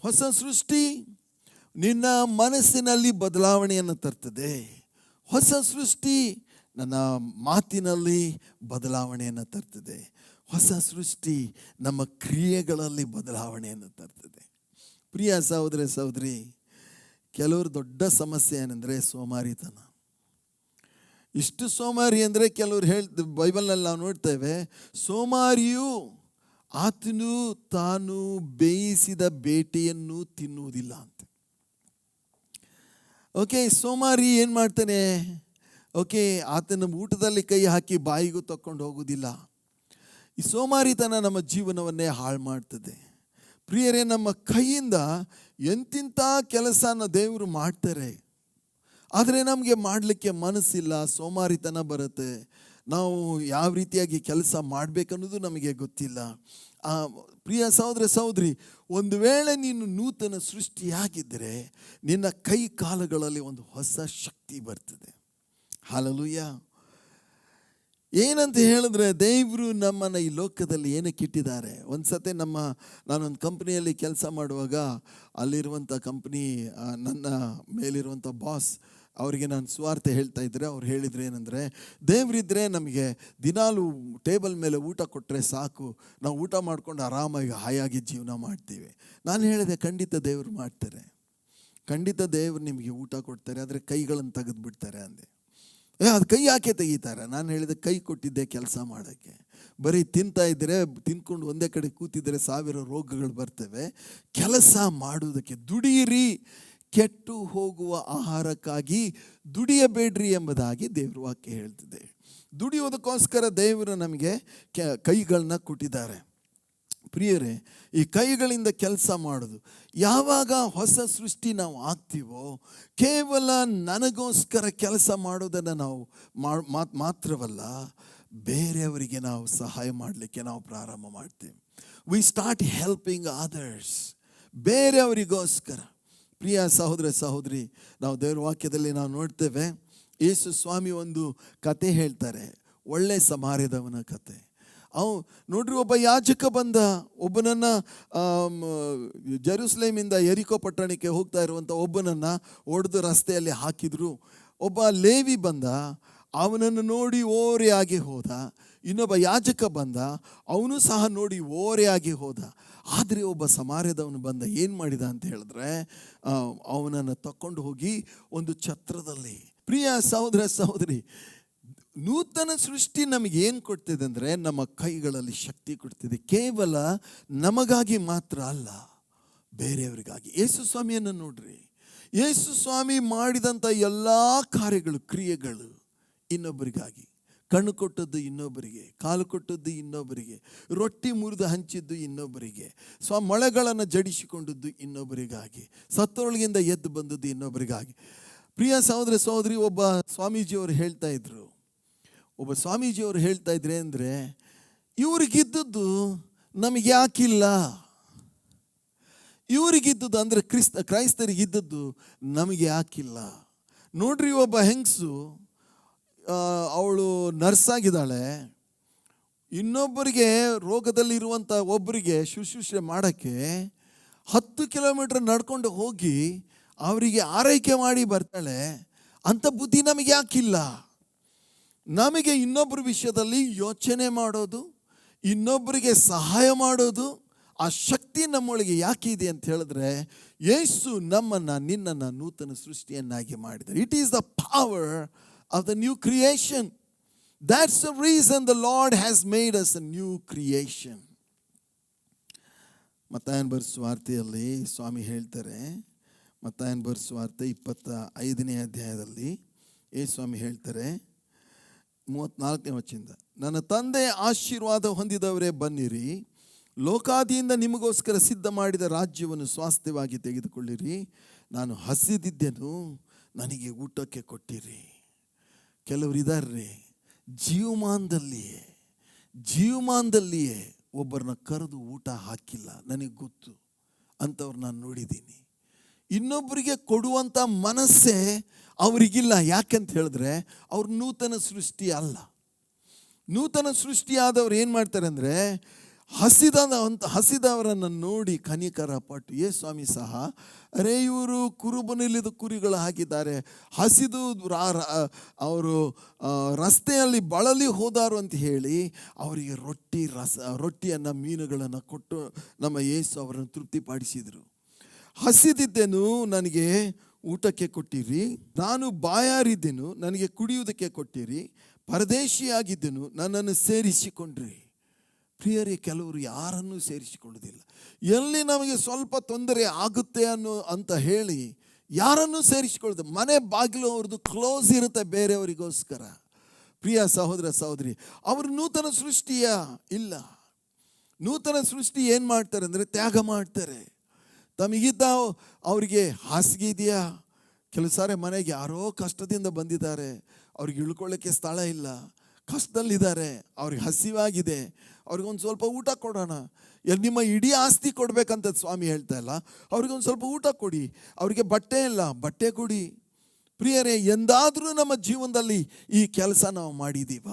ಹೊಸ ಸೃಷ್ಟಿ ನಿನ್ನ ಮನಸ್ಸಿನಲ್ಲಿ ಬದಲಾವಣೆಯನ್ನು ತರ್ತದೆ. ಹೊಸ ಸೃಷ್ಟಿ ನನ್ನ ಮಾತಿನಲ್ಲಿ ಬದಲಾವಣೆಯನ್ನು ತರ್ತದೆ. ಹೊಸ ಸೃಷ್ಟಿ ನಮ್ಮ ಕ್ರಿಯೆಗಳಲ್ಲಿ ಬದಲಾವಣೆಯನ್ನು ತರ್ತದೆ. ಪ್ರಿಯ ಸಹೋದರ ಸಹೋದರಿ, ಕೆಲವರು ದೊಡ್ಡ ಸಮಸ್ಯೆ ಏನಂದರೆ ಸೋಮಾರಿತನ. ಇಷ್ಟು ಸೋಮಾರಿ ಅಂದರೆ ಕೆಲವರು ಬೈಬಲ್ನಲ್ಲಿ ನಾವು ನೋಡ್ತೇವೆ, ಸೋಮಾರಿಯು ಆತನು ತಾನು ಬೇಯಿಸಿದ ಬೇಟೆಯನ್ನು ತಿನ್ನುವುದಿಲ್ಲ ಅಂತ. ಓಕೆ, ಸೋಮಾರಿ ಏನು ಮಾಡ್ತಾನೆ? ಓಕೆ, ಆತನ ಊಟದಲ್ಲಿ ಕೈ ಹಾಕಿ ಬಾಯಿಗೂ ತಕ್ಕೊಂಡು ಹೋಗೋದಿಲ್ಲ. ಈ ಸೋಮಾರಿತನ ನಮ್ಮ ಜೀವನವನ್ನೇ ಹಾಳು ಮಾಡ್ತದೆ. ಪ್ರಿಯರೇ, ನಮ್ಮ ಕೈಯಿಂದ ಎಂತಿಂಥ ಕೆಲಸನ ದೇವರು ಮಾಡ್ತಾರೆ, ಆದರೆ ನಮಗೆ ಮಾಡಲಿಕ್ಕೆ ಮನಸ್ಸಿಲ್ಲ, ಸೋಮಾರಿತನ ಬರುತ್ತೆ. ನಾವು ಯಾವ ರೀತಿಯಾಗಿ ಕೆಲಸ ಮಾಡಬೇಕನ್ನೋದು ನಮಗೆ ಗೊತ್ತಿಲ್ಲ. ಪ್ರಿಯ ಸಹೋದರ ಸಹೋದರಿ, ಒಂದು ವೇಳೆ ನೀನು ನೂತನ ಸೃಷ್ಟಿಯಾಗಿದ್ದರೆ ನಿನ್ನ ಕೈ ಕಾಲುಗಳಲ್ಲಿ ಒಂದು ಹೊಸ ಶಕ್ತಿ ಬರ್ತದೆ. ಹಲ್ಲೆಲೂಯಾ. ಏನಂತ ಹೇಳಿದ್ರೆ, ದೇವರು ನಮ್ಮನ್ನು ಈ ಲೋಕದಲ್ಲಿ ಏನಕ್ಕೆ ಇಟ್ಟಿದ್ದಾರೆ? ಒಂದು ಸತಿ ನಾನೊಂದು ಕಂಪ್ನಿಯಲ್ಲಿ ಕೆಲಸ ಮಾಡುವಾಗ ಅಲ್ಲಿರುವಂಥ ಕಂಪ್ನಿ ನನ್ನ ಮೇಲಿರುವಂಥ ಬಾಸ್ ಅವರಿಗೆ ನಾನು ಸುವಾರ್ತೆ ಹೇಳ್ತಾ ಇದ್ದರೆ ಅವ್ರು ಹೇಳಿದ್ರು ಏನಂದರೆ, ದೇವರಿದ್ದರೆ ನಮಗೆ ದಿನಾಲು ಟೇಬಲ್ ಮೇಲೆ ಊಟ ಕೊಟ್ಟರೆ ಸಾಕು, ನಾವು ಊಟ ಮಾಡ್ಕೊಂಡು ಆರಾಮಾಗಿ ಹಾಯಾಗಿ ಜೀವನ ಮಾಡ್ತೀವಿ. ನಾನು ಹೇಳಿದೆ, ಖಂಡಿತ ದೇವರು ಮಾಡ್ತಾರೆ, ಖಂಡಿತ ದೇವರು ನಿಮಗೆ ಊಟ ಕೊಡ್ತಾರೆ, ಆದರೆ ಕೈಗಳನ್ನು ತೆಗೆದುಬಿಡ್ತಾರೆ ಅಂದೆ. ಅದು ಕೈ ಯಾಕೆ ತೆಗೀತಾರೆ? ನಾನು ಹೇಳಿದೆ, ಕೈ ಕೊಟ್ಟಿದ್ದೆ ಕೆಲಸ ಮಾಡೋಕ್ಕೆ. ಬರೀ ತಿನ್ಕೊಂಡು ಒಂದೇ ಕಡೆ ಕೂತಿದ್ರೆ 1000 ರೋಗಗಳು ಬರ್ತವೆ. ಕೆಲಸ ಮಾಡುವುದಕ್ಕೆ ದುಡಿಯಿರಿ, ಕೆಟ್ಟು ಹೋಗುವ ಆಹಾರಕ್ಕಾಗಿ ದುಡಿಯಬೇಡ್ರಿ ಎಂಬುದಾಗಿ ದೇವ್ರ ವಾಕ್ಯ ಹೇಳ್ತಿದೆ. ದುಡಿಯೋದಕ್ಕೋಸ್ಕರ ದೇವರು ನಮಗೆ ಕೈಗಳನ್ನ ಕೊಟ್ಟಿದ್ದಾರೆ. ಪ್ರಿಯರೇ, ಈ ಕೈಗಳಿಂದ ಕೆಲಸ ಮಾಡೋದು, ಯಾವಾಗ ಹೊಸ ಸೃಷ್ಟಿ ನಾವು ಆಗ್ತೀವೋ, ಕೇವಲ ನನಗೋಸ್ಕರ ಕೆಲಸ ಮಾಡೋದನ್ನು ನಾವು ಮಾತ್ರವಲ್ಲ, ಬೇರೆಯವರಿಗೆ ನಾವು ಸಹಾಯ ಮಾಡಲಿಕ್ಕೆ ನಾವು ಪ್ರಾರಂಭ ಮಾಡ್ತೀವಿ. ವಿ ಸ್ಟಾರ್ಟ್ ಹೆಲ್ಪಿಂಗ್ ಅದರ್ಸ್, ಬೇರೆಯವರಿಗೋಸ್ಕರ. ಪ್ರಿಯ ಸಹೋದರ ಸಹೋದರಿ, ನಾವು ದೇವರ ವಾಕ್ಯದಲ್ಲಿ ನಾವು ನೋಡ್ತೇವೆ, ಯೇಸು ಸ್ವಾಮಿ ಒಂದು ಕತೆ ಹೇಳ್ತಾರೆ, ಒಳ್ಳೆ ಸಮಾರ್ಯದವನ ಕತೆ. ನೋಡ್ರಿ, ಒಬ್ಬ ಯಾಜಕ ಬಂದ, ಒಬ್ಬನನ್ನು ಜೆರುಸಲೇಮಿಂದ ಯೆರಿಕೋ ಪಟ್ಟಣಕ್ಕೆ ಹೋಗ್ತಾ ಇರುವಂಥ ಒಬ್ಬನನ್ನು ಒಡೆದು ರಸ್ತೆಯಲ್ಲಿ ಹಾಕಿದ್ರು. ಒಬ್ಬ ಲೇವಿ ಬಂದ, ಅವನನ್ನು ನೋಡಿ ಓರೆಯಾಗಿ ಹೋದ. ಇನ್ನೊಬ್ಬ ಯಾಜಕ ಬಂದ, ಅವನು ಸಹ ನೋಡಿ ಓರೆಯಾಗಿ ಹೋದ. ಆದರೆ ಒಬ್ಬ ಸಮಾರ್ಯದವನು ಬಂದ, ಏನು ಮಾಡಿದ ಅಂತ ಹೇಳಿದ್ರೆ, ಅವನನ್ನು ತಕೊಂಡು ಹೋಗಿ ಒಂದು ಛತ್ರದಲ್ಲಿ. ಪ್ರಿಯ ಸಹೋದರ ಸಹೋದರಿ, ನೂತನ ಸೃಷ್ಟಿ ನಮಗೆ ಏನು ಕೊಡ್ತಿದೆ ಅಂದರೆ, ನಮ್ಮ ಕೈಗಳಲ್ಲಿ ಶಕ್ತಿ ಕೊಡ್ತಿದೆ. ಕೇವಲ ನಮಗಾಗಿ ಮಾತ್ರ ಅಲ್ಲ, ಬೇರೆಯವರಿಗಾಗಿ. ಯೇಸು ಸ್ವಾಮಿಯನ್ನು ನೋಡ್ರಿ, ಯೇಸು ಸ್ವಾಮಿ ಮಾಡಿದಂಥ ಎಲ್ಲ ಕಾರ್ಯಗಳು, ಕ್ರಿಯೆಗಳು ಇನ್ನೊಬ್ಬರಿಗಾಗಿ. ಕಣ್ಣು ಕೊಟ್ಟದ್ದು ಇನ್ನೊಬ್ಬರಿಗೆ, ಕಾಲು ಕೊಟ್ಟದ್ದು ಇನ್ನೊಬ್ಬರಿಗೆ, ರೊಟ್ಟಿ ಮುರಿದು ಹಂಚಿದ್ದು ಇನ್ನೊಬ್ಬರಿಗೆ, ಮೊಳೆಗಳನ್ನು ಜಡಿಸಿಕೊಂಡದ್ದು ಇನ್ನೊಬ್ಬರಿಗಾಗಿ, ಸತ್ತೊಳಗಿಂದ ಎದ್ದು ಬಂದದ್ದು ಇನ್ನೊಬ್ಬರಿಗಾಗಿ. ಪ್ರಿಯ ಸಹೋದರ ಸಹೋದರಿ, ಒಬ್ಬ ಸ್ವಾಮೀಜಿಯವರು ಹೇಳ್ತಾ ಇದ್ರೆ ಅಂದರೆ, ಇವ್ರಿಗಿದ್ದದ್ದು ನಮಗೆ ಯಾಕಿಲ್ಲ? ಇವರಿಗಿದ್ದದ್ದು ಅಂದರೆ ಕ್ರೈಸ್ತರಿಗಿದ್ದದ್ದು ನಮಗೆ ಯಾಕಿಲ್ಲ? ನೋಡ್ರಿ, ಒಬ್ಬ ಹೆಂಗಸು, ಅವಳು ನರ್ಸಾಗಿದ್ದಾಳೆ, ಇನ್ನೊಬ್ಬರಿಗೆ ರೋಗದಲ್ಲಿರುವಂಥ ಒಬ್ಬರಿಗೆ ಶುಶ್ರೂಷೆ ಮಾಡೋಕ್ಕೆ 10 ಕಿಲೋಮೀಟರ್ ನಡ್ಕೊಂಡು ಹೋಗಿ ಅವರಿಗೆ ಆರೈಕೆ ಮಾಡಿ ಬರ್ತಾಳೆ. ಅಂಥ ಬುದ್ಧಿ ನಮಗೆ ಯಾಕಿಲ್ಲ? ನಮಗೆ ಇನ್ನೊಬ್ಬರ ವಿಷಯದಲ್ಲಿ ಯೋಚನೆ ಮಾಡೋದು, ಇನ್ನೊಬ್ಬರಿಗೆ ಸಹಾಯ ಮಾಡೋದು, ಆ ಶಕ್ತಿ ನಮ್ಮೊಳಗೆ ಯಾಕೆ ಇದೆ ಅಂತ ಹೇಳಿದ್ರೆ, ಯೇಸು ನಿನ್ನನ್ನು ನೂತನ ಸೃಷ್ಟಿಯನ್ನಾಗಿ ಮಾಡಿದ್ದಾರೆ. It is the power of the new creation. That's the reason the Lord has made us a new creation. ಮತ್ತಾಯನ ಬರೆದ ಸುವಾರ್ತೆಯಲ್ಲಿ ಸ್ವಾಮಿ ಹೇಳ್ತಾರೆ, ಮತ್ತಾಯನ ಬರೆದ ಸುವಾರ್ತೆ 25ನೇ ಅಧ್ಯಾಯದಲ್ಲಿ ಸ್ವಾಮಿ ಹೇಳ್ತಾರೆ, 34ನೇ ವಚನದಿಂದ, ನನ್ನ ತಂದೆ ಆಶೀರ್ವಾದ ಹೊಂದಿದವರೇ ಬನ್ನಿರಿ, ಲೋಕಾದಿಯಿಂದ ನಿಮಗೋಸ್ಕರ ಸಿದ್ಧ ಮಾಡಿದ ರಾಜ್ಯವನ್ನು ಸ್ವಾಸ್ಥ್ಯವಾಗಿ ತೆಗೆದುಕೊಳ್ಳಿರಿ. ನಾನು ಹಸಿದಿದ್ದೆನು, ನನಗೆ ಊಟಕ್ಕೆ ಕೊಟ್ಟಿರಿ. ಕೆಲವರಿದ್ದಾರೆ, ಜೀವಮಾನದಲ್ಲಿಯೇ ಒಬ್ಬರನ್ನ ಕರೆದು ಊಟ ಹಾಕಿಲ್ಲ, ನನಗೆ ಗೊತ್ತು, ಅಂಥವ್ರು ನಾನು ನೋಡಿದ್ದೀನಿ. ಇನ್ನೊಬ್ಬರಿಗೆ ಕೊಡುವಂಥ ಮನಸ್ಸೇ ಅವರಿಗಿಲ್ಲ. ಯಾಕೆಂತ ಹೇಳಿದ್ರೆ, ಅವ್ರು ನೂತನ ಸೃಷ್ಟಿ ಅಲ್ಲ. ನೂತನ ಸೃಷ್ಟಿಯಾದವ್ರು ಏನು ಮಾಡ್ತಾರೆ ಅಂದರೆ, ಹಸಿದವರನ್ನು ನೋಡಿ ಕನಿಕರ ಪಟ್ಟು ಸ್ವಾಮಿ ಸಹ ಅರೇ ಇವರು ಕುರುಬನಿಲ್ಲದ ಕುರಿಗಳು ಹಾಕಿದ್ದಾರೆ, ಹಸಿದು ಅವರು ರಸ್ತೆಯಲ್ಲಿ ಬಳಲಿ ಹೋದಾರು ಅಂತ ಹೇಳಿ ಅವರಿಗೆ ರೊಟ್ಟಿಯನ್ನು ಮೀನುಗಳನ್ನು ಕೊಟ್ಟು ನಮ್ಮ ಯೇಸು ಅವರನ್ನು ತೃಪ್ತಿಪಡಿಸಿದರು. ಹಸಿದಿದ್ದೆನು, ನನಗೆ ಊಟಕ್ಕೆ ಕೊಟ್ಟಿರಿ, ನಾನು ಬಾಯಾರಿದ್ದೆನು, ನನಗೆ ಕುಡಿಯುವುದಕ್ಕೆ ಕೊಟ್ಟಿರಿ, ಪರದೇಶಿಯಾಗಿದ್ದೆನು, ನನ್ನನ್ನು ಸೇರಿಸಿಕೊಂಡ್ರಿ. ಪ್ರಿಯರೇ, ಕೆಲವರು ಯಾರನ್ನೂ ಸೇರಿಸಿಕೊಳ್ಳುವುದಿಲ್ಲ. ಎಲ್ಲಿ ನಮಗೆ ಸ್ವಲ್ಪ ತೊಂದರೆ ಆಗುತ್ತೆ ಅಂತ ಹೇಳಿ ಯಾರನ್ನೂ ಸೇರಿಸಿಕೊಳ್ಳುತ್ತೆ. ಮನೆ ಬಾಗಿಲು ಅವ್ರದ್ದು ಕ್ಲೋಸ್ ಇರುತ್ತೆ ಬೇರೆಯವರಿಗೋಸ್ಕರ. ಪ್ರಿಯ ಸಹೋದರ ಸಹೋದರಿ, ಅವರು ನೂತನ ಸೃಷ್ಟಿಯ ಇಲ್ಲ. ನೂತನ ಸೃಷ್ಟಿ ಏನು ಮಾಡ್ತಾರೆ ಅಂದರೆ ತ್ಯಾಗ ಮಾಡ್ತಾರೆ. ತಮಗಿದ್ದ ಅವರಿಗೆ ಹಾಸಿಗೆ ಇದೆಯಾ? ಕೆಲವು ಸಾರಿ ಮನೆಗೆ ಯಾರೋ ಕಷ್ಟದಿಂದ ಬಂದಿದ್ದಾರೆ, ಅವ್ರಿಗೆ ಇಳ್ಕೊಳ್ಳೋಕ್ಕೆ ಸ್ಥಳ ಇಲ್ಲ, ಕಷ್ಟದಲ್ಲಿದ್ದಾರೆ, ಅವ್ರಿಗೆ ಹಸಿವಾಗಿದೆ, ಅವ್ರಿಗೊಂದು ಸ್ವಲ್ಪ ಊಟ ಕೊಡೋಣ. ನಿಮ್ಮ ಇಡೀ ಆಸ್ತಿ ಕೊಡಬೇಕಂತ ಸ್ವಾಮಿ ಹೇಳ್ತಾ ಇಲ್ಲ, ಅವ್ರಿಗೊಂದು ಸ್ವಲ್ಪ ಊಟ ಕೊಡಿ. ಅವರಿಗೆ ಬಟ್ಟೆ ಇಲ್ಲ, ಬಟ್ಟೆ ಕೊಡಿ. ಪ್ರಿಯರೇ, ಎಂದಾದರೂ ನಮ್ಮ ಜೀವನದಲ್ಲಿ ಈ ಕೆಲಸ ನಾವು ಮಾಡಿದ್ದೀವ?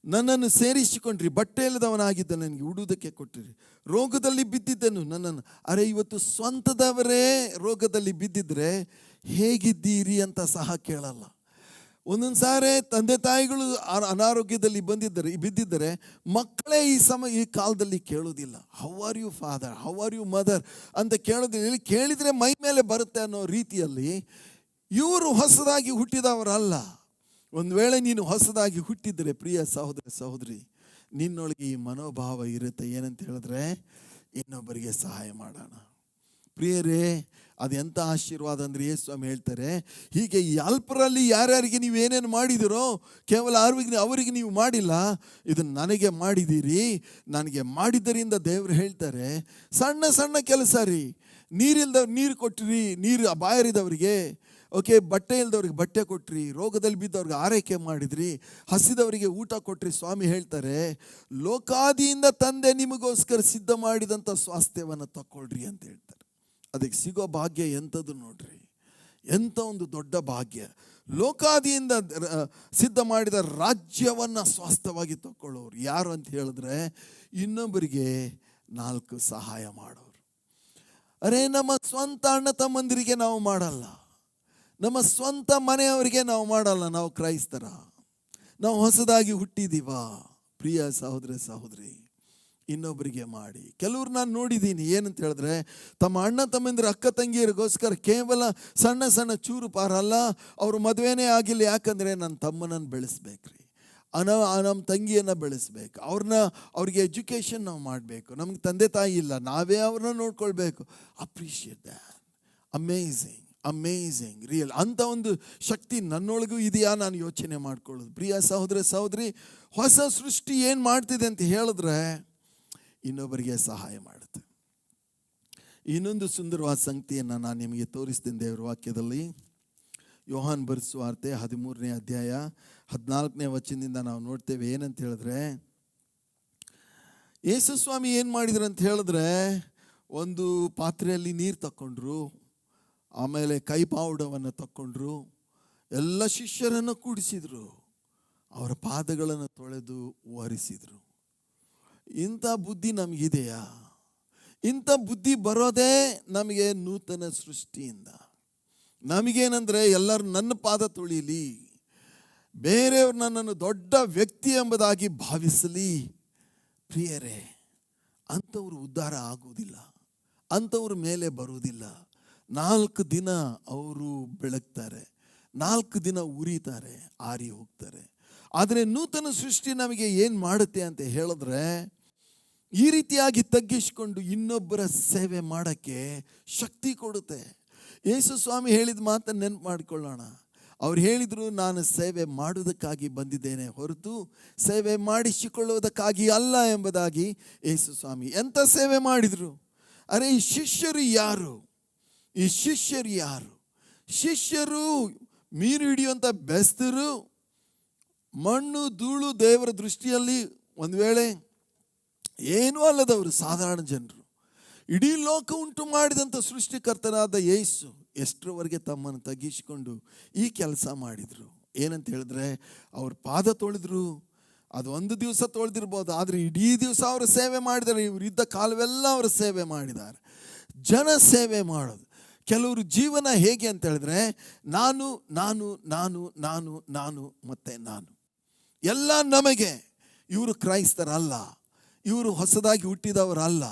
ನನ್ನನ್ನು ಸೇರಿಸಿಕೊಂಡ್ರಿ, ಬಟ್ಟೆ ಇಲ್ಲದವನಾಗಿದ್ದ ನನಗೆ ಉಡುವುದಕ್ಕೆ ಕೊಟ್ಟಿರಿ, ರೋಗದಲ್ಲಿ ಬಿದ್ದಿದ್ದನು ನನ್ನನ್ನು. ಅರೆ, ಇವತ್ತು ಸ್ವಂತದವರೇ ರೋಗದಲ್ಲಿ ಬಿದ್ದಿದ್ರೆ ಹೇಗಿದ್ದೀರಿ ಅಂತ ಸಹ ಕೇಳಲ್ಲ. ಒಂದೊಂದು ಸಾರಿ ತಂದೆ ತಾಯಿಗಳು ಅನಾರೋಗ್ಯದಲ್ಲಿ ಬಿದ್ದಿದ್ದರೆ ಮಕ್ಕಳೇ ಈ ಕಾಲದಲ್ಲಿ ಕೇಳೋದಿಲ್ಲ. How are you father, how are you mother ಅಂತ ಕೇಳೋದಿಲ್ಲ. ಕೇಳಿದರೆ ಮೈ ಮೇಲೆ ಬರುತ್ತೆ ಅನ್ನೋ ರೀತಿಯಲ್ಲಿ ಇವರು ಹೊಸದಾಗಿ ಹುಟ್ಟಿದವರಲ್ಲ. ಒಂದು ವೇಳೆ ನೀನು ಹೊಸದಾಗಿ ಹುಟ್ಟಿದರೆ ಪ್ರಿಯ ಸಹೋದರ ಸಹೋದರಿ, ನಿನ್ನೊಳಗೆ ಈ ಮನೋಭಾವ ಇರುತ್ತೆ. ಏನಂತ ಹೇಳಿದ್ರೆ, ಇನ್ನೊಬ್ಬರಿಗೆ ಸಹಾಯ ಮಾಡೋಣ. ಪ್ರಿಯರೇ, ಅದೆಂಥ ಆಶೀರ್ವಾದ ಅಂದರೆ ಸ್ವಾಮಿ ಹೇಳ್ತಾರೆ, ಹೀಗೆ ಈ ಅಲ್ಪರಲ್ಲಿ ಯಾರ್ಯಾರಿಗೆ ನೀವೇನೇನು ಮಾಡಿದಿರೋ ಕೇವಲ ಅವರಿಗೆ ನೀವು ಮಾಡಿಲ್ಲ, ಇದನ್ನು ನನಗೆ ಮಾಡಿದ್ದೀರಿ. ನನಗೆ ಮಾಡಿದ್ದರಿಂದ ದೇವರು ಹೇಳ್ತಾರೆ, ಸಣ್ಣ ಸಣ್ಣ ಕೆಲಸ ರೀ. ನೀರು ಕೊಟ್ಟಿರಿ, ನೀರು ಬಾಯರಿದವರಿಗೆ, ಬಟ್ಟೆ ಇಲ್ದವ್ರಿಗೆ ಬಟ್ಟೆ ಕೊಟ್ರಿ, ರೋಗದಲ್ಲಿ ಬಿದ್ದವ್ರಿಗೆ ಆರೈಕೆ ಮಾಡಿದ್ರಿ, ಹಸಿದವರಿಗೆ ಊಟ ಕೊಟ್ರಿ. ಸ್ವಾಮಿ ಹೇಳ್ತಾರೆ, ಲೋಕಾದಿಯಿಂದ ತಂದೆ ನಿಮಗೋಸ್ಕರ ಸಿದ್ಧ ಮಾಡಿದಂಥ ಸ್ವಾಸ್ಥ್ಯವನ್ನು ತಗೊಳ್ರಿ ಅಂತ ಹೇಳ್ತಾರೆ. ಅದಕ್ಕೆ ಸಿಗೋ ಭಾಗ್ಯ ಎಂಥದ್ದು ನೋಡ್ರಿ, ಎಂಥ ಒಂದು ದೊಡ್ಡ ಭಾಗ್ಯ. ಲೋಕಾದಿಯಿಂದ ಸಿದ್ಧ ಮಾಡಿದ ರಾಜ್ಯವನ್ನು ಸ್ವಾಸ್ಥ್ಯವಾಗಿ ತಗೊಳ್ಳೋರು ಯಾರು ಅಂತ ಹೇಳಿದ್ರೆ, ಇನ್ನೊಬ್ಬರಿಗೆ 4 ಸಹಾಯ ಮಾಡೋರು. ಅರೇ, ನಮ್ಮ ಸ್ವಂತ ಅಣ್ಣ ತಮ್ಮಂದಿರಿಗೆ ನಾವು ಮಾಡಲ್ಲ, ನಮ್ಮ ಸ್ವಂತ ಮನೆಯವರಿಗೆ ನಾವು ಮಾಡಲ್ಲ. ನಾವು ಕ್ರೈಸ್ತರ, ನಾವು ಹೊಸದಾಗಿ ಹುಟ್ಟಿದೀವ. ಪ್ರಿಯ ಸಹೋದರ ಸಹೋದರಿ, ಇನ್ನೊಬ್ಬರಿಗೆ ಮಾಡಿ. ಕೆಲವ್ರು ನಾನು ನೋಡಿದ್ದೀನಿ, ಏನಂತ ಹೇಳಿದ್ರೆ, ತಮ್ಮ ಅಣ್ಣ ತಮ್ಮಂದಿರ ಅಕ್ಕ ತಂಗಿಯರಿಗೋಸ್ಕರ ಕೇವಲ ಸಣ್ಣ ಸಣ್ಣ ಚೂರು ಪಾರಲ್ಲ, ಅವರು ಮದುವೆನೇ ಆಗಿಲ್ಲ, ಯಾಕಂದರೆ ನನ್ನ ತಮ್ಮನನ್ನು ಬೆಳೆಸ್ಬೇಕ್ರಿ, ನಮ್ಮ ತಂಗಿಯನ್ನು ಬೆಳೆಸ್ಬೇಕು, ಅವ್ರಿಗೆ ಎಜುಕೇಷನ್ ನಾವು ಮಾಡಬೇಕು, ನಮ್ಗೆ ತಂದೆ ತಾಯಿ ಇಲ್ಲ, ನಾವೇ ಅವ್ರನ್ನ ನೋಡ್ಕೊಳ್ಬೇಕು. Appreciate that. Amazing real. ಅಂಥ ಒಂದು ಶಕ್ತಿ ನನ್ನೊಳಗೂ ಇದೆಯಾ ನಾನು ಯೋಚನೆ ಮಾಡ್ಕೊಳ್ಳೋದು. ಪ್ರಿಯ ಸಹೋದರ ಸಹೋದರಿ, ಹೊಸ ಸೃಷ್ಟಿ ಏನು ಮಾಡ್ತಿದೆ ಅಂತ ಹೇಳಿದ್ರೆ ಇನ್ನೊಬ್ಬರಿಗೆ ಸಹಾಯ ಮಾಡುತ್ತೆ. ಇನ್ನೊಂದು ಸುಂದರವಾದ ಸಂಗತಿಯನ್ನು ನಾನು ನಿಮಗೆ ತೋರಿಸ್ತೀನಿ ದೇವರ ವಾಕ್ಯದಲ್ಲಿ. ಯೋಹಾನ್ ಬರೆದ ಸುವಾರ್ತೆ 13ನೇ ಅಧ್ಯಾಯ 14ನೇ ವಚನದಿಂದ ನಾವು ನೋಡ್ತೇವೆ. ಏನಂತ ಹೇಳಿದ್ರೆ, ಯೇಸು ಸ್ವಾಮಿ ಏನು ಮಾಡಿದ್ರು ಅಂತ ಹೇಳಿದ್ರೆ, ಒಂದು ಪಾತ್ರೆಯಲ್ಲಿ ನೀರು ತಗೊಂಡ್ರು, ಆಮೇಲೆ ಕೈಪಾವುಡವನ್ನು ತಗೊಂಡ್ರು, ಎಲ್ಲ ಶಿಷ್ಯರನ್ನು ಕೂಡಿಸಿದ್ರು, ಅವರ ಪಾದಗಳನ್ನು ತೊಳೆದು ಒರೆಸಿದ್ರು. ಇಂಥ ಬುದ್ಧಿ ನಮಗಿದೆಯಾ? ಇಂಥ ಬುದ್ಧಿ ಬರೋದೇ ನಮಗೆ ನೂತನ ಸೃಷ್ಟಿಯಿಂದ. ನಮಗೇನೆಂದರೆ, ಎಲ್ಲರೂ ನನ್ನ ಪಾದ ತೊಳೀಲಿ, ಬೇರೆಯವ್ರು ನನ್ನನ್ನು ದೊಡ್ಡ ವ್ಯಕ್ತಿ ಎಂಬುದಾಗಿ ಭಾವಿಸಲಿ. ಪ್ರಿಯರೇ, ಅಂಥವ್ರು ಉದ್ಧಾರ ಆಗುವುದಿಲ್ಲ, ಅಂಥವ್ರ ಮೇಲೆ ಬರುವುದಿಲ್ಲ. 4 ದಿನ ಅವರು ಬೆಳಗ್ತಾರೆ, 4 ದಿನ ಉರಿತಾರೆ, ಆರಿ ಹೋಗ್ತಾರೆ. ಆದರೆ ನೂತನ ಸೃಷ್ಟಿ ನಮಗೆ ಏನು ಮಾಡುತ್ತೆ ಅಂತ ಹೇಳಿದ್ರೆ, ಈ ರೀತಿಯಾಗಿ ತಗ್ಗಿಸಿಕೊಂಡು ಇನ್ನೊಬ್ಬರ ಸೇವೆ ಮಾಡೋಕ್ಕೆ ಶಕ್ತಿ ಕೊಡುತ್ತೆ. ಯೇಸು ಸ್ವಾಮಿ ಹೇಳಿದ ಮಾತನ್ನು ನೆನಪು ಮಾಡಿಕೊಳ್ಳೋಣ. ಅವ್ರು ಹೇಳಿದರು, ನಾನು ಸೇವೆ ಮಾಡುವುದಕ್ಕಾಗಿ ಬಂದಿದ್ದೇನೆ ಹೊರತು ಸೇವೆ ಮಾಡಿಸಿಕೊಳ್ಳುವುದಕ್ಕಾಗಿ ಅಲ್ಲ ಎಂಬುದಾಗಿ ಯೇಸು ಸ್ವಾಮಿ. ಎಂಥ ಸೇವೆ ಮಾಡಿದರು? ಅರೆ, ಈ ಶಿಷ್ಯರು ಯಾರು? ಶಿಷ್ಯರು ಮೀನು ಹಿಡಿಯುವಂಥ ಬೆಸ್ತರು, ಮಣ್ಣು ಧೂಳು ದೇವರ ದೃಷ್ಟಿಯಲ್ಲಿ ಒಂದು ವೇಳೆ ಏನೂ ಅಲ್ಲದವರು, ಸಾಧಾರಣ ಜನರು. ಇಡೀ ಲೋಕ ಉಂಟು ಮಾಡಿದಂಥ ಸೃಷ್ಟಿಕರ್ತನಾದ ಯೇಸು ಎಷ್ಟರವರೆಗೆ ತಮ್ಮನ್ನು ತಗ್ಗಿಸಿಕೊಂಡು ಈ ಕೆಲಸ ಮಾಡಿದರು. ಏನಂತ ಹೇಳಿದ್ರೆ, ಅವ್ರ ಪಾದ ತೊಳೆದ್ರು, ಅದು ಒಂದು ದಿವಸ ತೊಳೆದಿರ್ಬೋದು, ಆದರೆ ಇಡೀ ದಿವಸ ಅವರು ಸೇವೆ ಮಾಡಿದ್ದಾರೆ. ಇವರು ಇದ್ದ ಕಾಲವೆಲ್ಲ ಅವರು ಸೇವೆ ಮಾಡಿದ್ದಾರೆ. ಜನ ಸೇವೆ ಮಾಡೋದು. ಕೆಲವರು ಜೀವನ ಹೇಗೆ ಅಂತ ಹೇಳಿದ್ರೆ ನಾನು ನಾನು ನಾನು ನಾನು ನಾನು ಮತ್ತೆ ನಾನು, ಎಲ್ಲ ನಮಗೆ. ಇವರು ಕ್ರೈಸ್ತರಲ್ಲ, ಇವರು ಹೊಸದಾಗಿ ಹುಟ್ಟಿದವರಲ್ಲ,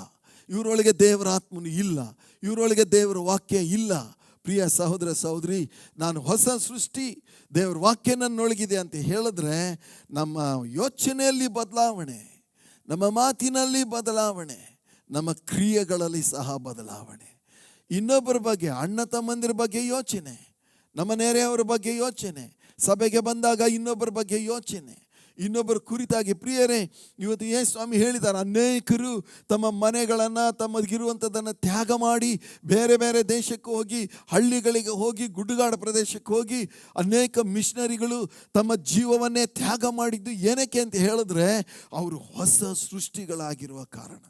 ಇವರೊಳಗೆ ದೇವರ ಆತ್ಮನು ಇಲ್ಲ, ಇವರೊಳಗೆ ದೇವರ ವಾಕ್ಯ ಇಲ್ಲ. ಪ್ರಿಯ ಸಹೋದರ ಸಹೋದರಿ, ನಾನು ಹೊಸ ಸೃಷ್ಟಿ, ದೇವರ ವಾಕ್ಯ ನನ್ನೊಳಗಿದೆ ಅಂತ ಹೇಳಿದ್ರೆ ನಮ್ಮ ಯೋಚನೆಯಲ್ಲಿ ಬದಲಾವಣೆ, ನಮ್ಮ ಮಾತಿನಲ್ಲಿ ಬದಲಾವಣೆ, ನಮ್ಮ ಕ್ರಿಯೆಗಳಲ್ಲಿ ಸಹ ಬದಲಾವಣೆ. ಇನ್ನೊಬ್ಬರ ಬಗ್ಗೆ, ಅಣ್ಣ ತಮ್ಮಂದಿರ ಬಗ್ಗೆ ಯೋಚನೆ, ನಮ್ಮ ನೆರೆಯವರ ಬಗ್ಗೆ ಯೋಚನೆ, ಸಭೆಗೆ ಬಂದಾಗ ಇನ್ನೊಬ್ಬರ ಬಗ್ಗೆ ಯೋಚನೆ, ಇನ್ನೊಬ್ಬರ ಕುರಿತಾಗಿ. ಪ್ರಿಯರೇ, ಇವತ್ತು ಯೇಸು ಸ್ವಾಮಿ ಹೇಳಿದ್ದಾರೆ, ಅನೇಕರು ತಮ್ಮ ಮನೆಗಳನ್ನು, ತಮಗಿರುವಂಥದ್ದನ್ನು ತ್ಯಾಗ ಮಾಡಿ ಬೇರೆ ಬೇರೆ ದೇಶಕ್ಕೆ ಹೋಗಿ, ಹಳ್ಳಿಗಳಿಗೆ ಹೋಗಿ, ಗುಡ್ಡಗಾಡು ಪ್ರದೇಶಕ್ಕೆ ಹೋಗಿ ಅನೇಕ ಮಿಷನರಿಗಳು ತಮ್ಮ ಜೀವವನ್ನೇ ತ್ಯಾಗ ಮಾಡಿದ್ದು ಏನಕ್ಕೆ ಅಂತ ಹೇಳಿದ್ರೆ ಅವರು ಹೊಸ ಸೃಷ್ಟಿಗಳಾಗಿರುವ ಕಾರಣ.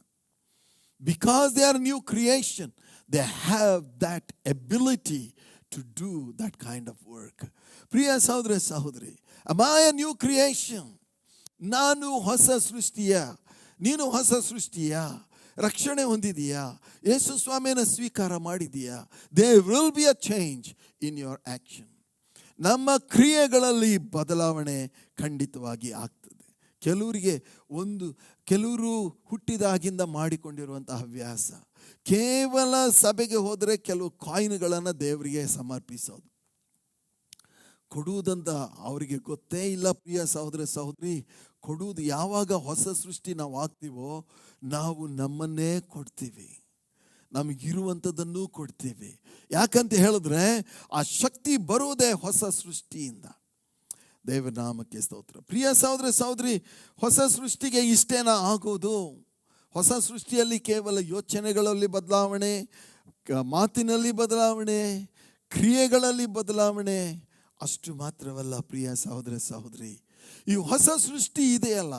Because they are new creation, they have that ability to do that kind of work. ಪ್ರಿಯ ಸಹೋದರ ಸಹೋದರಿ, am I a new creation? ನಾನು ಹೊಸ ಸೃಷ್ಟಿಯ, ನೀನು ಹೊಸ ಸೃಷ್ಟಿಯ, ರಕ್ಷಣೆ ಹೊಂದಿದೀಯಾ, ಯೇಸು ಸ್ವಾಮಿಯನ್ನು ಸ್ವೀಕಾರ ಮಾಡಿದೀಯಾ? There will be a change in your action. ನಮ್ಮ ಕ್ರಿಯೆಗಳಲ್ಲಿ ಬದಲಾವಣೆ ಖಂಡಿತವಾಗಿ ಆಗ್ತದೆ. ಕೆಲವರು ಹುಟ್ಟಿದಾಗಿಂದ ಮಾಡಿಕೊಂಡಿರುವಂಥ ಹವ್ಯಾಸ, ಕೇವಲ ಸಭೆಗೆ ಹೋದರೆ ಕೆಲವು ಕಾಯಿನ್ಗಳನ್ನು ದೇವರಿಗೆ ಸಮರ್ಪಿಸೋದು, ಕೊಡುವುದಂತ ಅವರಿಗೆ ಗೊತ್ತೇ ಇಲ್ಲ. ಪ್ರಿಯ ಸಹೋದರ ಸಹೋದರಿ, ಕೊಡುವುದು ಯಾವಾಗ ಹೊಸ ಸೃಷ್ಟಿ ನಾವು ಆಗ್ತೀವೋ ನಾವು ನಮ್ಮನ್ನೇ ಕೊಡ್ತೀವಿ, ನಮಗಿರುವಂಥದ್ದನ್ನು ಕೊಡ್ತೀವಿ. ಯಾಕಂತ ಹೇಳಿದ್ರೆ ಆ ಶಕ್ತಿ ಬರುವುದೇ ಹೊಸ ಸೃಷ್ಟಿಯಿಂದ. ದೇವರ ನಾಮಕ್ಕೆ ಸ್ತೋತ್ರ. ಪ್ರಿಯ ಸಹೋದರ ಸಹೋದರಿ, ಹೊಸ ಸೃಷ್ಟಿಗೆ ಇಷ್ಟೇನಾ ಆಗೋದು? ಹೊಸ ಸೃಷ್ಟಿಯಲ್ಲಿ ಕೇವಲ ಯೋಚನೆಗಳಲ್ಲಿ ಬದಲಾವಣೆ, ಮಾತಿನಲ್ಲಿ ಬದಲಾವಣೆ, ಕ್ರಿಯೆಗಳಲ್ಲಿ ಬದಲಾವಣೆ ಅಷ್ಟು ಮಾತ್ರವಲ್ಲ. ಪ್ರಿಯ ಸಹೋದರ ಸಹೋದರಿ, ಈ ಹೊಸ ಸೃಷ್ಟಿ ಇದೆಯಲ್ಲ,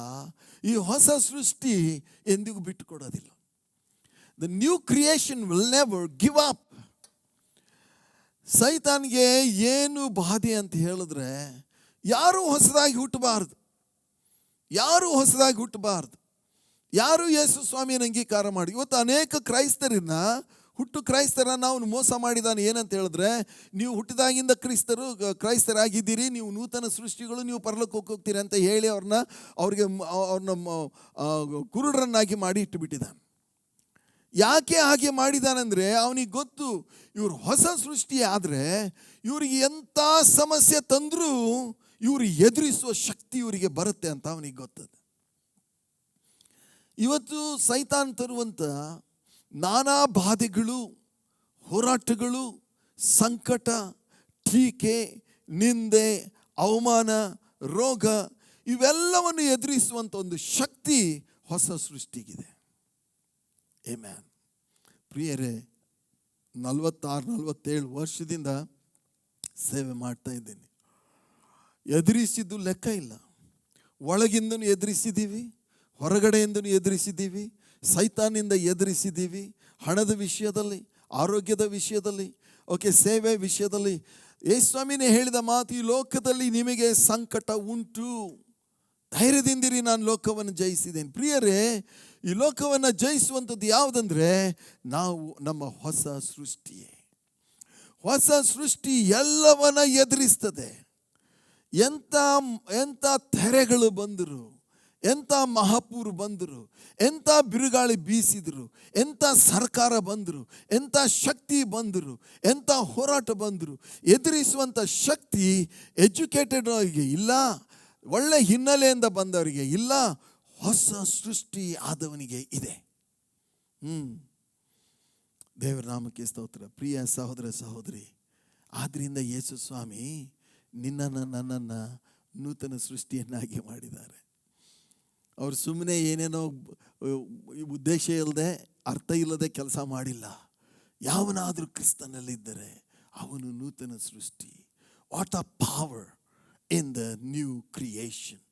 ಈ ಹೊಸ ಸೃಷ್ಟಿ ಎಂದಿಗೂ ಬಿಟ್ಟುಕೊಡೋದಿಲ್ಲ. The new creation will never give up. ಸೈತಾನ್ಗೆ ಏನು ಬಾಧೆ ಅಂತ ಹೇಳಿದ್ರೆ ಯಾರೂ ಹೊಸದಾಗಿ ಹುಟ್ಟಬಾರ್ದು, ಯಾರೂ ಹೊಸದಾಗಿ ಹುಟ್ಟಬಾರ್ದು, ಯಾರೂ ಯೇಸು ಸ್ವಾಮಿಯನ್ನು ಅಂಗೀಕಾರ ಮಾಡಿ. ಇವತ್ತು ಅನೇಕ ಕ್ರೈಸ್ತರನ್ನು ಅವನು ಮೋಸ ಮಾಡಿದ್ದಾನೆ. ಏನಂತ ಹೇಳಿದ್ರೆ, ನೀವು ಹುಟ್ಟಿದಾಗಿಂದ ಕ್ರೈಸ್ತರಾಗಿದ್ದೀರಿ, ನೀವು ನೂತನ ಸೃಷ್ಟಿಗಳು, ನೀವು ಪರಲೋಕಕ್ಕೆ ಹೋಗ್ತೀರಿ ಅಂತ ಹೇಳಿ ಅವ್ರನ್ನ ಕುರುಡರನ್ನಾಗಿ ಮಾಡಿ ಇಟ್ಟುಬಿಟ್ಟಿದ್ದಾನೆ. ಯಾಕೆ ಹಾಗೆ ಮಾಡಿದಾನೆಂದರೆ ಅವನಿಗೆ ಗೊತ್ತು, ಇವರು ಹೊಸ ಸೃಷ್ಟಿ ಆದರೆ ಇವರಿಗೆ ಎಂಥ ಸಮಸ್ಯೆ ತಂದರೂ ಇವರು ಎದುರಿಸುವ ಶಕ್ತಿ ಇವರಿಗೆ ಬರುತ್ತೆ ಅಂತ ಅವನಿಗೆ ಗೊತ್ತದ. ಇವತ್ತು ಸೈತಾನ್ ತರುವಂಥ ನಾನಾ ಬಾಧೆಗಳು, ಹೋರಾಟಗಳು, ಸಂಕಟ, ಟೀಕೆ, ನಿಂದೆ, ಅವಮಾನ, ರೋಗ ಇವೆಲ್ಲವನ್ನು ಎದುರಿಸುವಂಥ ಒಂದು ಶಕ್ತಿ ಹೊಸ ಸೃಷ್ಟಿಗಿದೆ. ಆಮೆನ್. ಪ್ರಿಯರೇ, 46-47 ವರ್ಷದಿಂದ ಸೇವೆ ಮಾಡ್ತಾ ಇದ್ದೀನಿ. ಎದುರಿಸಿದ್ದು ಲೆಕ್ಕ ಇಲ್ಲ. ಒಳಗಿಂದನೂ ಎದುರಿಸಿದ್ದೀವಿ, ಹೊರಗಡೆಯಿಂದನೂ ಎದುರಿಸಿದ್ದೀವಿ, ಸೈತಾನಿಂದ ಎದುರಿಸಿದ್ದೀವಿ. ಹಣದ ವಿಷಯದಲ್ಲಿ, ಆರೋಗ್ಯದ ವಿಷಯದಲ್ಲಿ, ಸೇವೆ ವಿಷಯದಲ್ಲಿ. ಯೇಸು ಸ್ವಾಮಿನೇ ಹೇಳಿದ ಮಾತು, ಈ ಲೋಕದಲ್ಲಿ ನಿಮಗೆ ಸಂಕಟ ಉಂಟು, ಧೈರ್ಯದಿಂದಿರಿ, ನಾನು ಲೋಕವನ್ನು ಜಯಿಸಿದ್ದೇನೆ. ಪ್ರಿಯರೇ, ಈ ಲೋಕವನ್ನು ಜಯಿಸುವಂಥದ್ದು ಯಾವುದಂದ್ರೆ ನಾವು ನಮ್ಮ ಹೊಸ ಸೃಷ್ಟಿಯೇ. ಹೊಸ ಸೃಷ್ಟಿ ಎಲ್ಲವನ್ನ ಎದುರಿಸ್ತದೆ. ಎಂಥ ತೆರೆಗಳು ಬಂದರು, ಎಂಥ ಮಹಾಪೂರ್ ಬಂದರು, ಎಂಥ ಬಿರುಗಾಳಿ ಬೀಸಿದರು, ಎಂಥ ಸರ್ಕಾರ ಬಂದರು, ಎಂಥ ಶಕ್ತಿ ಬಂದರು, ಎಂಥ ಹೋರಾಟ ಬಂದರು, ಎದುರಿಸುವಂಥ ಶಕ್ತಿ ಎಜುಕೇಟೆಡ್ ಅವರಿಗೆ ಇಲ್ಲ, ಒಳ್ಳೆ ಹಿನ್ನೆಲೆಯಿಂದ ಬಂದವರಿಗೆ ಇಲ್ಲ, ಹೊಸ ಸೃಷ್ಟಿ ಆದವನಿಗೆ ಇದೆ. ದೇವರ ನಾಮಕ್ಕೆ ಸ್ತೋತ್ರ. ಪ್ರಿಯ ಸಹೋದರ ಸಹೋದರಿ, ಆದ್ದರಿಂದ ಯೇಸು ಸ್ವಾಮಿ ನಿನ್ನನ್ನು ನನ್ನನ್ನು ನೂತನ ಸೃಷ್ಟಿಯನ್ನಾಗಿ ಮಾಡಿದ್ದಾರೆ. ಅವರು ಸುಮ್ಮನೆ ಏನೇನೋ ಉದ್ದೇಶ ಇಲ್ಲದೆ, ಅರ್ಥ ಇಲ್ಲದೆ ಕೆಲಸ ಮಾಡಿಲ್ಲ. ಯಾವನಾದರೂ ಕ್ರಿಸ್ತನಲ್ಲಿದ್ದರೆ ಅವನು ನೂತನ ಸೃಷ್ಟಿ. What a power in the new creation.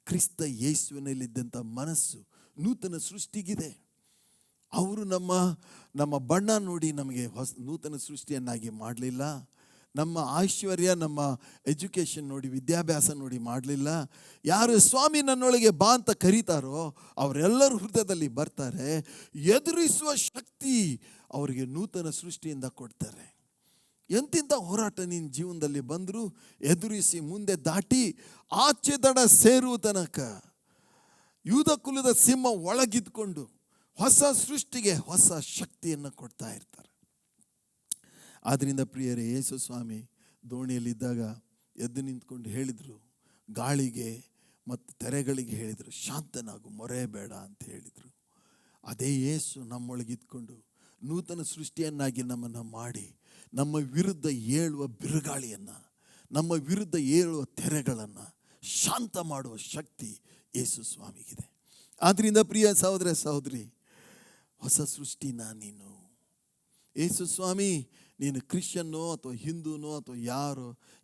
ಕ್ರಿಸ್ತ ಯೇಸುವಿನಲ್ಲಿದ್ದಂಥ ಮನಸ್ಸು ನೂತನ ಸೃಷ್ಟಿಗಿದೆ. ಅವರು ನಮ್ಮ ಬಣ್ಣ ನೋಡಿ ನಮಗೆ ನೂತನ ಸೃಷ್ಟಿಯನ್ನಾಗಿ ಮಾಡಲಿಲ್ಲ. ನಮ್ಮ ಐಶ್ವರ್ಯ, ನಮ್ಮ ಎಜುಕೇಷನ್ ನೋಡಿ, ವಿದ್ಯಾಭ್ಯಾಸ ನೋಡಿ ಮಾಡಲಿಲ್ಲ. ಯಾರು ಸ್ವಾಮಿ ನನ್ನೊಳಗೆ ಬಾ ಅಂತ ಕರೀತಾರೋ ಅವರೆಲ್ಲರೂ ಹೃದಯದಲ್ಲಿ ಬರ್ತಾರೆ. ಎದುರಿಸುವ ಶಕ್ತಿ ಅವರಿಗೆ ನೂತನ ಸೃಷ್ಟಿಯಿಂದ ಕೊಡ್ತಾರೆ. ಎಂತಿಂಥ ಹೋರಾಟ ನಿನ್ನ ಜೀವನದಲ್ಲಿ ಬಂದರೂ ಎದುರಿಸಿ ಮುಂದೆ ದಾಟಿ ಆಚೆ ದಡ ಸೇರುವ ತನಕ ಯೂದ ಕುಲದ ಸಿಂಹ ಒಳಗಿದ್ಕೊಂಡು ಹೊಸ ಸೃಷ್ಟಿಗೆ ಹೊಸ ಶಕ್ತಿಯನ್ನು ಕೊಡ್ತಾ ಇರ್ತಾರೆ. ಆದ್ದರಿಂದ ಪ್ರಿಯರೇ, ಯೇಸು ಸ್ವಾಮಿ ದೋಣಿಯಲ್ಲಿದ್ದಾಗ ಎದ್ದು ನಿಂತ್ಕೊಂಡು ಹೇಳಿದರು, ಗಾಳಿಗೆ ಮತ್ತು ತೆರೆಗಳಿಗೆ ಹೇಳಿದರು, ಶಾಂತನಾಗು, ಮೊರೆ ಬೇಡ ಅಂತ ಹೇಳಿದರು. ಅದೇ ಯೇಸು ನಮ್ಮೊಳಗಿದ್ಕೊಂಡು ನೂತನ ಸೃಷ್ಟಿಯನ್ನಾಗಿ ನಮ್ಮನ್ನು ಮಾಡಿ ನಮ್ಮ ವಿರುದ್ಧ ಏಳುವ ಬಿರುಗಾಳಿಯನ್ನು, ನಮ್ಮ ವಿರುದ್ಧ ಏಳುವ ತೆರೆಗಳನ್ನು ಶಾಂತ ಮಾಡುವ ಶಕ್ತಿ ಯೇಸು ಸ್ವಾಮಿಗಿದೆ. ಆದ್ದರಿಂದ ಪ್ರಿಯ ಸಹೋದರ ಸಹೋದರಿ, ಹೊಸ ಸೃಷ್ಟಿನ ನೀನು. ಯೇಸು ಸ್ವಾಮಿ ನೀನು ಕ್ರಿಶ್ಚಿಯನ್ನೋ ಅಥವಾ ಹಿಂದೂನೋ ಅಥವಾ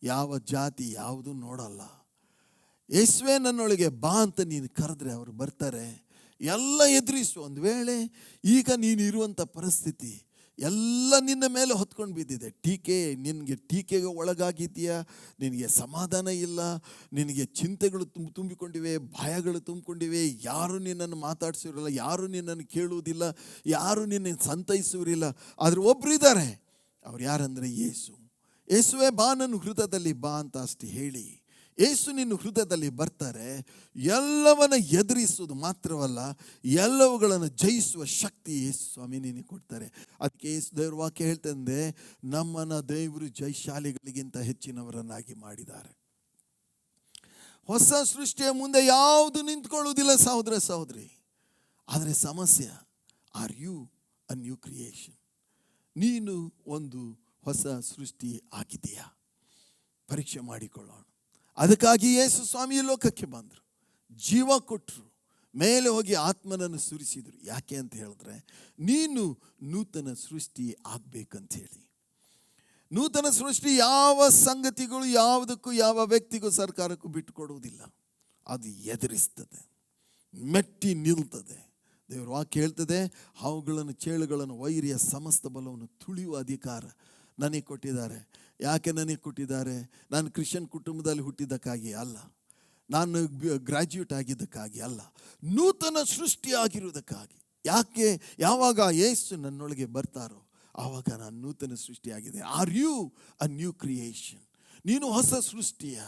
ಯಾವ ಜಾತಿ ಯಾವುದೂ ನೋಡಲ್ಲ. ಯೇಸುವೇ ನನ್ನೊಳಗೆ ಬಾ ಅಂತ ನೀನು ಕರೆದ್ರೆ ಅವರು ಬರ್ತಾರೆ. ಎಲ್ಲ ಎದುರಿಸು. ಒಂದು ವೇಳೆ ಈಗ ನೀನು ಇರುವಂಥ ಪರಿಸ್ಥಿತಿ ಎಲ್ಲ ನಿನ್ನ ಮೇಲೆ ಹೊತ್ಕೊಂಡು ಬಿದ್ದಿದೆ, ನಿನಗೆ ಟೀಕೆಗೆ ಒಳಗಾಗಿದೆಯಾ, ನಿನಗೆ ಸಮಾಧಾನ ಇಲ್ಲ, ನಿನಗೆ ಚಿಂತೆಗಳು ತುಂಬಿಕೊಂಡಿವೆ, ಭಯಗಳು ತುಂಬಿಕೊಂಡಿವೆ, ಯಾರು ನಿನ್ನನ್ನು ಮಾತಾಡಿಸಿರಲ್ಲ, ಯಾರು ನಿನ್ನನ್ನು ಕೇಳುವುದಿಲ್ಲ, ಯಾರು ನಿನ್ನನ್ನು ಸಂತೈಸುವರಿಲ್ಲ. ಆದರೆ ಒಬ್ಬರು ಇದ್ದಾರೆ, ಅವ್ರು ಯಾರಂದರೆ ಯೇಸು. ಯೇಸುವೇ ಬಾ ನನ್ನ ಹೃದಯದಲ್ಲಿ ಬಾ ಅಂತ ಅಷ್ಟು ಹೇಳಿ ಯೇಸು ನಿನ್ನ ಹೃದಯದಲ್ಲಿ ಬರ್ತಾರೆ. ಎಲ್ಲವನ್ನ ಎದುರಿಸುವುದು ಮಾತ್ರವಲ್ಲ, ಎಲ್ಲವುಗಳನ್ನು ಜಯಿಸುವ ಶಕ್ತಿ ಯೇಸು ಸ್ವಾಮಿ ನಿನಗೆ ಕೊಡ್ತಾರೆ. ಅದಕ್ಕೆ ಯೇಸು ದೇವ್ರ ವಾಕ್ಯ ಹೇಳ್ತಂದೆ, ನಮ್ಮನ್ನು ದೇವರು ಜಯಶಾಲಿಗಳಿಗಿಂತ ಹೆಚ್ಚಿನವರನ್ನಾಗಿ ಮಾಡಿದ್ದಾರೆ. ಹೊಸ ಸೃಷ್ಟಿಯ ಮುಂದೆ ಯಾವುದು ನಿಂತ್ಕೊಳ್ಳುವುದಿಲ್ಲ ಸಹೋದರ ಸಹೋದರಿ. ಆದರೆ ಸಮಸ್ಯೆ, are you a new creation? ನೀನು ಒಂದು ಹೊಸ ಸೃಷ್ಟಿ ಆಗಿದೆಯಾ? ಪರೀಕ್ಷೆ ಮಾಡಿಕೊಳ್ಳೋಣ. ಅದಕ್ಕಾಗಿ ಯೇಸು ಸ್ವಾಮಿ ಲೋಕಕ್ಕೆ ಬಂದರು, ಜೀವ ಕೊಟ್ಟರು, ಮೇಲೆ ಹೋಗಿ ಆತ್ಮನನ್ನು ಸುರಿಸಿದರು. ಯಾಕೆ ಅಂತ ಹೇಳಿದ್ರೆ, ನೀನು ನೂತನ ಸೃಷ್ಟಿ ಆಗಬೇಕಂತ ಹೇಳಿ. ನೂತನ ಸೃಷ್ಟಿ ಯಾವ ಸಂಗತಿಗಳು ಯಾವುದಕ್ಕೂ, ಯಾವ ವ್ಯಕ್ತಿಗೂ, ಸರ್ಕಾರಕ್ಕೂ ಬಿಟ್ಟು ಕೊಡುವುದಿಲ್ಲ. ಅದು ಎದುರಿಸ್ತದೆ, ಮೆಟ್ಟಿ ನಿಲ್ತದೆ. ದೇವ್ರ ವಾಕ್ಯ ಹೇಳ್ತದೆ, ಹಾವುಗಳನ್ನು, ಚೇಳುಗಳನ್ನು, ವೈರಿಯ ಸಮಸ್ತ ಬಲವನ್ನು ತುಳಿಯುವ ಅಧಿಕಾರ ನನಗೆ ಕೊಟ್ಟಿದ್ದಾರೆ. ಯಾಕೆ ನನಗೆ ಕೊಟ್ಟಿದ್ದಾರೆ? ನಾನು ಕ್ರಿಶ್ಚಿಯನ್ ಕುಟುಂಬದಲ್ಲಿ ಹುಟ್ಟಿದ್ದಕ್ಕಾಗಿ ಅಲ್ಲ, ನಾನು ಗ್ರ್ಯಾಜುಯೇಟ್ ಆಗಿದ್ದಕ್ಕಾಗಿ ಅಲ್ಲ, ನೂತನ ಸೃಷ್ಟಿ ಆಗಿರುವುದಕ್ಕಾಗಿ. ಯಾಕೆ? ಯಾವಾಗ ಯೇಸು ನನ್ನೊಳಗೆ ಬರ್ತಾರೋ ಆವಾಗ ನಾನು ನೂತನ ಸೃಷ್ಟಿಯಾಗಿದೆ. Are you a new creation? ನೀನು ಹೊಸ ಸೃಷ್ಟಿಯ.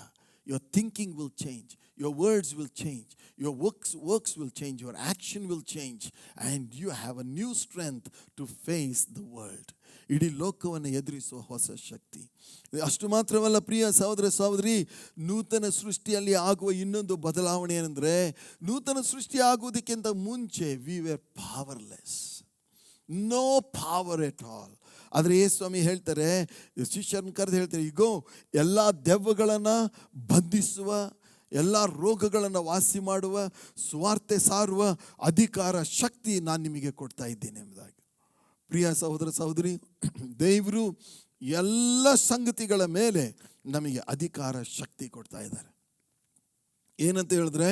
Your thinking will change, your words will change, your works will change, your action will change, and you have a new strength to face the world. ಇಡೀ ಲೋಕವನ್ನು ಎದುರಿಸುವ ಹೊಸ ಶಕ್ತಿ. ಅಷ್ಟು ಮಾತ್ರವಲ್ಲ ಪ್ರಿಯ ಸಹೋದರ ಸಹೋದರಿ, ನೂತನ ಸೃಷ್ಟಿಯಲ್ಲಿ ಆಗುವ ಇನ್ನೊಂದು ಬದಲಾವಣೆ ಏನಂದರೆ, ನೂತನ ಸೃಷ್ಟಿ ಆಗುವುದಕ್ಕಿಂತ ಮುಂಚೆ we were powerless, no power at all. ಆದರೆ ಯೇಸು ಸ್ವಾಮಿ ಹೇಳ್ತಾರೆ, ಶಿಷ್ಯರನ್ನು ಕರೆದು ಹೇಳ್ತಾರೆ, ಈಗೋ ಎಲ್ಲ ದೆವ್ವಗಳನ್ನು ಬಂಧಿಸುವ, ಎಲ್ಲ ರೋಗಗಳನ್ನು ವಾಸಿ ಮಾಡುವ, ಸುವಾರ್ತೆ ಸಾರುವ ಅಧಿಕಾರ, ಶಕ್ತಿ ನಾನು ನಿಮಗೆ ಕೊಡ್ತಾ ಇದ್ದೇನೆ ಎಂಬುದಾಗಿ. ಪ್ರಿಯ ಸಹೋದರ ಸಹೋದರಿ, ದೇವರು ಎಲ್ಲ ಸಂಗತಿಗಳ ಮೇಲೆ ನಮಗೆ ಅಧಿಕಾರ, ಶಕ್ತಿ ಕೊಡ್ತಾ ಇದ್ದಾರೆ. ಏನಂತ ಹೇಳಿದ್ರೆ,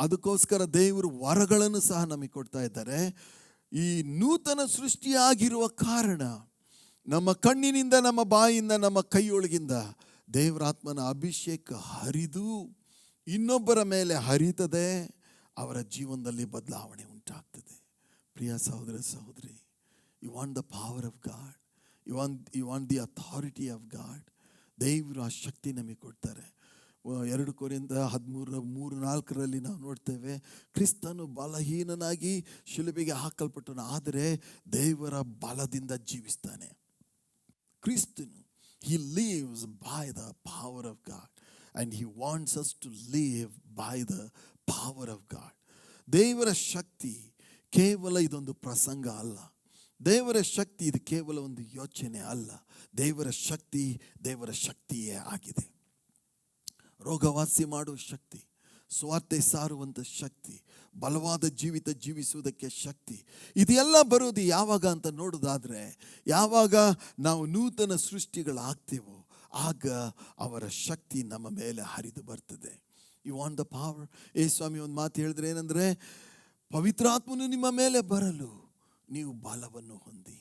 ಅದಕ್ಕೋಸ್ಕರ ದೇವರು ವರಗಳನ್ನು ಸಹ ನಮಗೆ ಕೊಡ್ತಾ ಇದ್ದಾರೆ. ಈ ನೂತನ ಸೃಷ್ಟಿಯಾಗಿರುವ ಕಾರಣ ನಮ್ಮ ಕಣ್ಣಿನಿಂದ, ನಮ್ಮ ಬಾಯಿಂದ, ನಮ್ಮ ಕೈಯೊಳಗಿಂದ ದೇವರಾತ್ಮನ ಅಭಿಷೇಕ ಹರಿದು ಇನ್ನೊಬ್ಬರ ಮೇಲೆ ಹರಿತದೆ. ಅವರ ಜೀವನದಲ್ಲಿ ಬದಲಾವಣೆ ಉಂಟಾಗ್ತದೆ. ಪ್ರಿಯ ಸಹೋದರ ಸಹೋದರಿ, you want the power of God, you want the authority of God. ದೇವರು ಆ ಶಕ್ತಿ ನಮಗೆ ಕೊಡ್ತಾರೆ. 2 ಕೊರಿಂಥ 13:3-4 ನಾವು ನೋಡ್ತೇವೆ, ಕ್ರಿಸ್ತನು ಬಲಹೀನನಾಗಿ ಶಿಲುಬೆಗೆ ಹಾಕಲ್ಪಟ್ಟನು, ಆದರೆ ದೇವರ ಬಲದಿಂದ ಜೀವಿಸ್ತಾನೆ. ಕ್ರಿಸ್ತನು, he lives by the power of God, and he wants us to live by the power of God. ದೇವರ ಶಕ್ತಿ ಕೇವಲ ಇದೊಂದು ಪ್ರಸಂಗ ಅಲ್ಲ. ದೇವರ ಶಕ್ತಿ ಇದು ಕೇವಲ ಒಂದು ಯೋಚನೆ ಅಲ್ಲ. ದೇವರ ಶಕ್ತಿಯೇ ಆಗಿದೆ. ರೋಗವಾಸಿ ಮಾಡುವ ಶಕ್ತಿ, ಸ್ವಾರ್ಥ ಸಾರುವಂಥ ಶಕ್ತಿ, ಬಲವಾದ ಜೀವಿತ ಜೀವಿಸುವುದಕ್ಕೆ ಶಕ್ತಿ. ಇದೆಲ್ಲ ಬರೋದು ಯಾವಾಗ ಅಂತ ನೋಡೋದಾದರೆ, ಯಾವಾಗ ನಾವು ನೂತನ ಸೃಷ್ಟಿಗಳಾಗ್ತೇವೋ ಆಗ ಅವರ ಶಕ್ತಿ ನಮ್ಮ ಮೇಲೆ ಹರಿದು ಬರ್ತದೆ. You want the power? ಸ್ವಾಮಿ ಒಂದು ಮಾತು ಹೇಳಿದ್ರೆ ಏನಂದರೆ, ಪವಿತ್ರಾತ್ಮನು ನಿಮ್ಮ ಮೇಲೆ ಬರಲು ನೀವು ಬಲವನ್ನು ಹೊಂದಿ.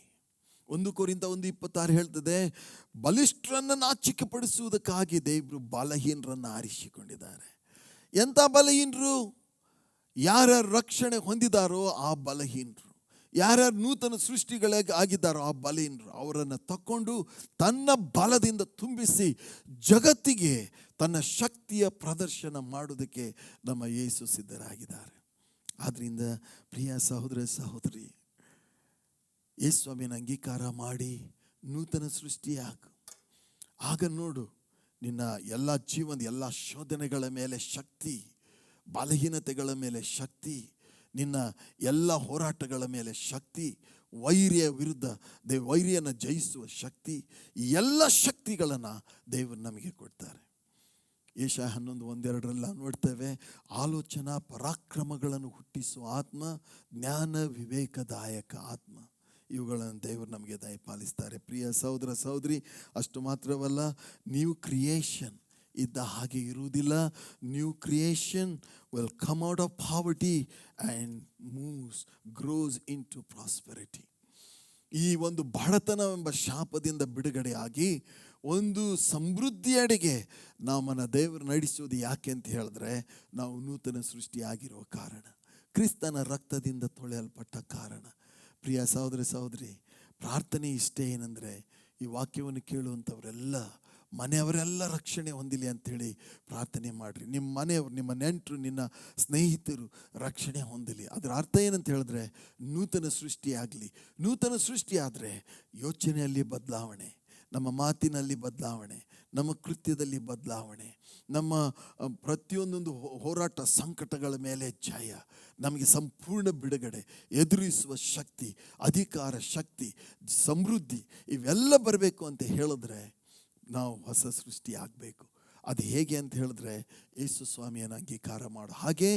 1 ಕೊರಿಂಥ 1:26 ಹೇಳ್ತದೆ, ಬಲಿಷ್ಠರನ್ನು ನಾಚಿಕೆಪಡಿಸುವುದಕ್ಕಾಗಿ ದೇವರು ಬಲಹೀನರನ್ನು ಆರಿಸಿಕೊಂಡಿದ್ದಾರೆ. ಎಂಥ ಬಲಹೀನರು? ಯಾರ್ಯಾರು ರಕ್ಷಣೆ ಹೊಂದಿದಾರೋ ಆ ಬಲಹೀನರು, ಯಾರ್ಯಾರು ನೂತನ ಸೃಷ್ಟಿಗಳಾಗಿದ್ದಾರೋ ಆ ಬಲಹೀನರು, ಅವರನ್ನು ತಕ್ಕೊಂಡು ತನ್ನ ಬಲದಿಂದ ತುಂಬಿಸಿ ಜಗತ್ತಿಗೆ ತನ್ನ ಶಕ್ತಿಯ ಪ್ರದರ್ಶನ ಮಾಡೋದಕ್ಕೆ ನಮ್ಮ ಯೇಸು ಸಿದ್ಧರಾಗಿದ್ದಾರೆ. ಆದ್ದರಿಂದ ಪ್ರಿಯ ಸಹೋದರ ಸಹೋದರಿ, ಯೇಸುವಿನ ಅಂಗೀಕಾರ ಮಾಡಿ ನೂತನ ಸೃಷ್ಟಿಯಾಗು. ಆಗ ನೋಡು, ನಿನ್ನ ಎಲ್ಲ ಜೀವನದ ಎಲ್ಲ ಶೋಧನೆಗಳ ಮೇಲೆ ಶಕ್ತಿ, ಬಲಹೀನತೆಗಳ ಮೇಲೆ ಶಕ್ತಿ, ನಿನ್ನ ಎಲ್ಲ ಹೋರಾಟಗಳ ಮೇಲೆ ಶಕ್ತಿ, ವೈರಿಯ ವಿರುದ್ಧ ವೈರಿಯನ್ನು ಜಯಿಸುವ ಶಕ್ತಿ, ಎಲ್ಲ ಶಕ್ತಿಗಳನ್ನು ದೇವರು ನಮಗೆ ಕೊಡ್ತಾರೆ. ಯೆಶಾಯ 11:1-2 ನೋಡ್ತೇವೆ, ಆಲೋಚನಾ ಪರಾಕ್ರಮಗಳನ್ನು ಹುಟ್ಟಿಸುವ ಆತ್ಮ, ಜ್ಞಾನ ವಿವೇಕದಾಯಕ ಆತ್ಮ, ಇವುಗಳನ್ನು ದೇವರು ನಮಗೆ ದಯಪಾಲಿಸ್ತಾರೆ. ಪ್ರಿಯ ಸಹೋದರ ಸಹೋದರಿ, ಅಷ್ಟು ಮಾತ್ರವಲ್ಲ, ನ್ಯೂ ಕ್ರಿಯೇಷನ್ ಇದ್ದ ಹಾಗೆ ಇರುವುದಿಲ್ಲ. New creation will come out of poverty and grows into prosperity. ಈ ಒಂದು ಬಡತನವೆಂಬ ಶಾಪದಿಂದ ಬಿಡುಗಡೆಯಾಗಿ ಒಂದು ಸಮೃದ್ಧಿಯಡೆಗೆ ನಮ್ಮನ್ನು ದೇವರು ನಡೆಸುವುದು ಯಾಕೆ ಅಂತ ಹೇಳಿದ್ರೆ, ನಾವು ನೂತನ ಸೃಷ್ಟಿಯಾಗಿರುವ ಕಾರಣ, ಕ್ರಿಸ್ತನ ರಕ್ತದಿಂದ ತೊಳೆಯಲ್ಪಟ್ಟ ಕಾರಣ. ಪ್ರಿಯ ಸಹೋದರ ಸಹೋದರಿ, ಪ್ರಾರ್ಥನೆ ಇಷ್ಟೇ ಏನಂದರೆ, ಈ ವಾಕ್ಯವನ್ನು ಕೇಳುವಂಥವರೆಲ್ಲ ಮನೆಯವರೆಲ್ಲ ರಕ್ಷಣೆ ಹೊಂದಿಲಿ ಅಂಥೇಳಿ ಪ್ರಾರ್ಥನೆ ಮಾಡಿರಿ. ನಿಮ್ಮ ಮನೆಯವರು, ನಿಮ್ಮ ನೆಂಟರು, ನಿನ್ನ ಸ್ನೇಹಿತರು ರಕ್ಷಣೆ ಹೊಂದಲಿ. ಅದರ ಅರ್ಥ ಏನಂತ ಹೇಳಿದ್ರೆ, ನೂತನ ಸೃಷ್ಟಿಯಾಗಲಿ. ನೂತನ ಸೃಷ್ಟಿಯಾದರೆ ಯೋಚನೆಯಲ್ಲಿ ಬದಲಾವಣೆ, ನಮ್ಮ ಮಾತಿನಲ್ಲಿ ಬದಲಾವಣೆ, ನಮ್ಮ ಕೃತ್ಯದಲ್ಲಿ ಬದಲಾವಣೆ, ನಮ್ಮ ಪ್ರತಿಯೊಂದೊಂದು ಹೋರಾಟ ಸಂಕಟಗಳ ಮೇಲೆ ಜಯ, ನಮಗೆ ಸಂಪೂರ್ಣ ಬಿಡುಗಡೆ, ಎದುರಿಸುವ ಶಕ್ತಿ, ಅಧಿಕಾರ ಶಕ್ತಿ, ಸಮೃದ್ಧಿ, ಇವೆಲ್ಲ ಬರಬೇಕು ಅಂತ ಹೇಳಿದ್ರೆ ನಾವು ಹೊಸ ಸೃಷ್ಟಿ ಆಗಬೇಕು. ಅದು ಹೇಗೆ ಅಂತ ಹೇಳಿದ್ರೆ, ಯೇಸು ಸ್ವಾಮಿಯನ್ನು ಅಂಗೀಕಾರ ಮಾಡು. ಹಾಗೆ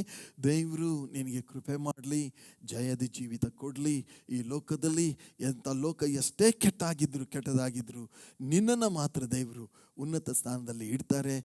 ದೇವರು ನಿನಗೆ ಕೃಪೆ ಮಾಡಲಿ, ಜಯದ ಜೀವಿತ ಕೊಡಲಿ. ಈ ಲೋಕದಲ್ಲಿ ಎಂಥ ಲೋಕ ಎಷ್ಟೇ ಕೆಟ್ಟದಾಗಿದ್ರು ನಿನ್ನನ್ನು ಮಾತ್ರ ದೇವರು ಉನ್ನತ ಸ್ಥಾನದಲ್ಲಿ ಇಡ್ತಾರೆ.